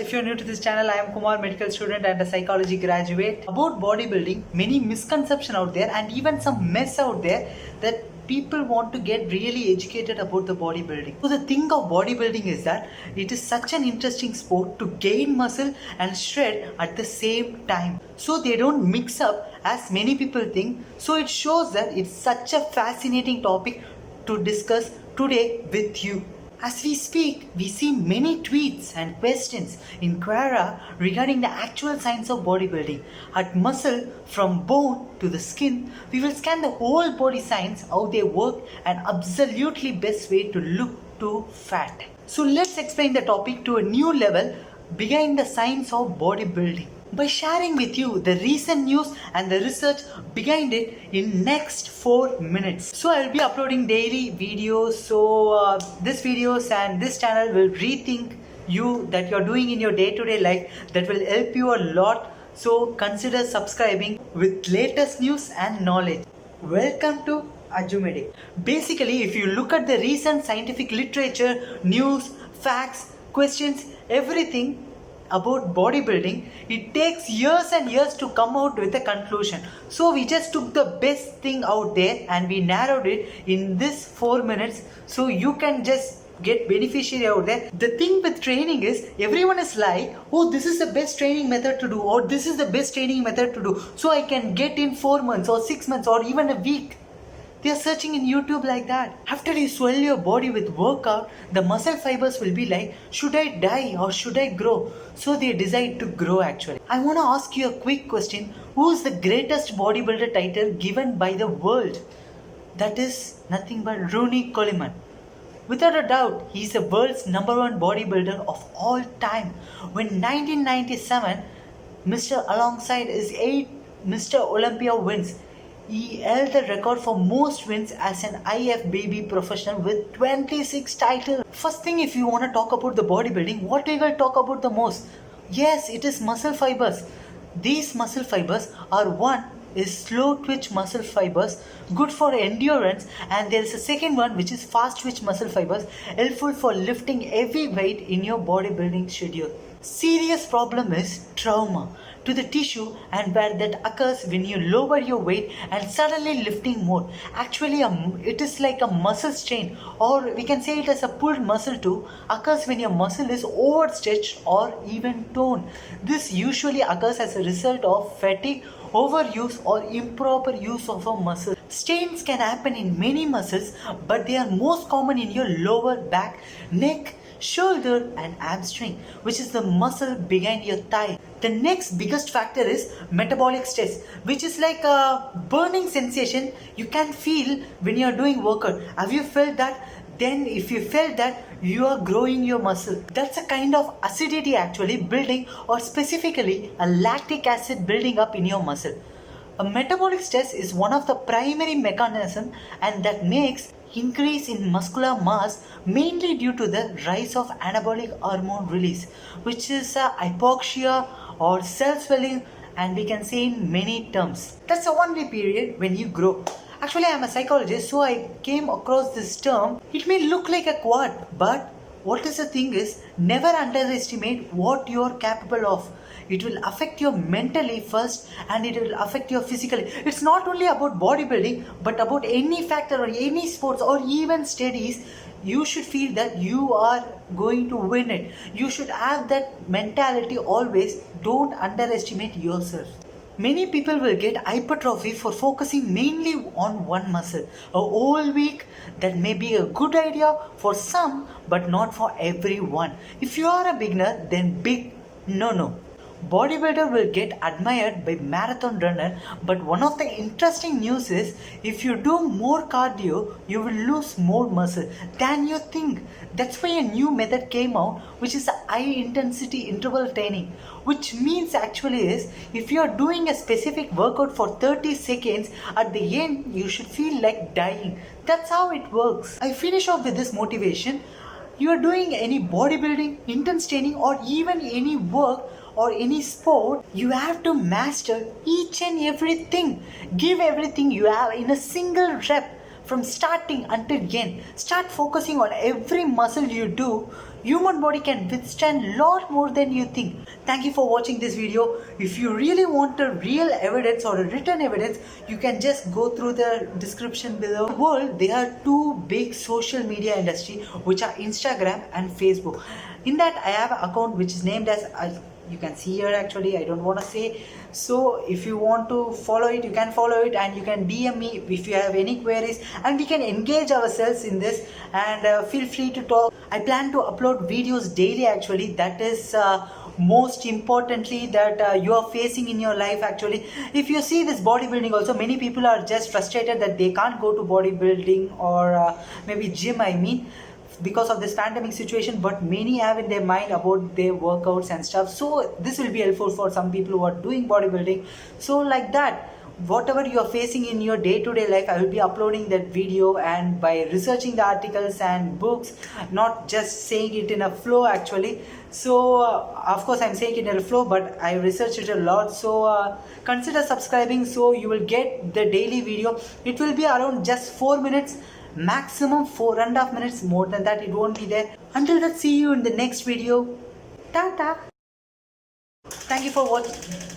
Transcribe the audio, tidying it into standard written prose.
if you're new to this channel, I am Kumar, medical student and a psychology graduate. About bodybuilding, many misconceptions out there and even some mess out there that people want to get really educated about the bodybuilding. So the thing of bodybuilding is that it is such an interesting sport to gain muscle and shred at the same time. So they don't mix up as many people think. So it shows that it's such a fascinating topic to discuss today with you. As we speak, we see many tweets and questions in Quora regarding the actual science of bodybuilding. At muscle, from bone to the skin, we will scan the whole body science, how they work, and absolutely best way to look to fat. So let's explain the topic to a new level behind the science of bodybuilding, by sharing with you the recent news and the research behind it in next 4 minutes. So I'll be uploading daily videos, so this videos and this channel will rethink you that you're doing in your day-to-day life, that will help you a lot. So consider subscribing with latest news and knowledge. Welcome to Ajju. Basically, if you look at the recent scientific literature, news, facts, questions, everything about bodybuilding, it takes years and years to come out with a conclusion. So we just took the best thing out there and we narrowed it in this 4 minutes, so you can just get beneficiary out there. The thing with training is everyone is like, oh, this is the best training method to do, or this is the best training method to do, so I can get in 4 months or 6 months or even a week. They are searching in YouTube like that. After you swell your body with workout, the muscle fibers will be like, should I die or should I grow? So they decide to grow actually. I want to ask you a quick question. Who is the greatest bodybuilder title given by the world? That is nothing but Ronnie Coleman. Without a doubt, he is the world's #1 bodybuilder of all time. When 1997, Mr. alongside his 8 Mr. Olympia wins, he held the record for most wins as an IFBB professional with 26 titles. First thing, if you want to talk about the bodybuilding, what we will talk about the most? Yes, it is muscle fibers. These muscle fibers are, one is slow twitch muscle fibers, good for endurance, and there is a second one which is fast twitch muscle fibers, helpful for lifting heavy weight in your bodybuilding schedule. Serious problem is trauma to the tissue, and where that occurs when you lower your weight and suddenly lifting more. Actually, it is like a muscle strain, or we can say it as a pulled muscle too, occurs when your muscle is overstretched or even torn. This usually occurs as a result of fatigue, overuse or improper use of a muscle. Strains can happen in many muscles, but they are most common in your lower back, neck, shoulder and hamstring, which is the muscle behind your thigh. The next biggest factor is metabolic stress, which is like a burning sensation you can feel when you are doing workout. Have you felt that? Then if you felt that, you are growing your muscle. That's a kind of acidity actually building, or specifically a lactic acid building up in your muscle. A metabolic stress is one of the primary mechanisms, and that makes increase in muscular mass mainly due to the rise of anabolic hormone release, which is hypoxia or cell swelling, and we can say in many terms. That's the only period when you grow. Actually, I am a psychologist, so I came across this term. It may look like a quad, but what is the thing is, never underestimate what you are capable of. It will affect you mentally first, and it will affect you physically. It's not only about bodybuilding, but about any factor or any sports or even studies. You should feel that you are going to win it. You should have that mentality always. Don't underestimate yourself. Many people will get hypertrophy for focusing mainly on one muscle. A whole week, that may be a good idea for some, but not for everyone. If you are a beginner, then big no. Bodybuilder will get admired by marathon runner, but one of the interesting news is, if you do more cardio, you will lose more muscle than you think. That's why a new method came out, which is high intensity interval training, which means actually is, if you are doing a specific workout for 30 seconds, at the end you should feel like dying. That's how it works. I finish off with this motivation. You are doing any bodybuilding, intense training, or even any work or any sport, you have to master each and everything. Give everything you have in a single rep from starting until end. Start focusing on every muscle you do. human body can withstand lot more than you think. Thank you for watching this video. If you really want a real evidence or a written evidence, you can just go through the description below. In the world, there are two big social media industry, which are Instagram and Facebook. In that, I have an account which is named as you can see here. Actually, I don't want to say, so if you want to follow it, you can follow it, and you can DM me if you have any queries, and we can engage ourselves in this, and feel free to talk. I plan to upload videos daily. Actually, that is most importantly that you are facing in your life. Actually, if you see this bodybuilding also, many people are just frustrated that they can't go to bodybuilding or maybe gym, I mean, because of this pandemic situation, but many have in their mind about their workouts and stuff. So this will be helpful for some people who are doing bodybuilding. So like that, whatever you are facing in your day-to-day life, I will be uploading that video, and by researching the articles and books, not just saying it in a flow actually. So of course I'm saying it in a flow, but I researched it a lot. So consider subscribing, so you will get the daily video. It will be around just 4 minutes, maximum 4.5 minutes. More than that it won't be there. Until that, see you in the next video. Tata. Thank you for watching.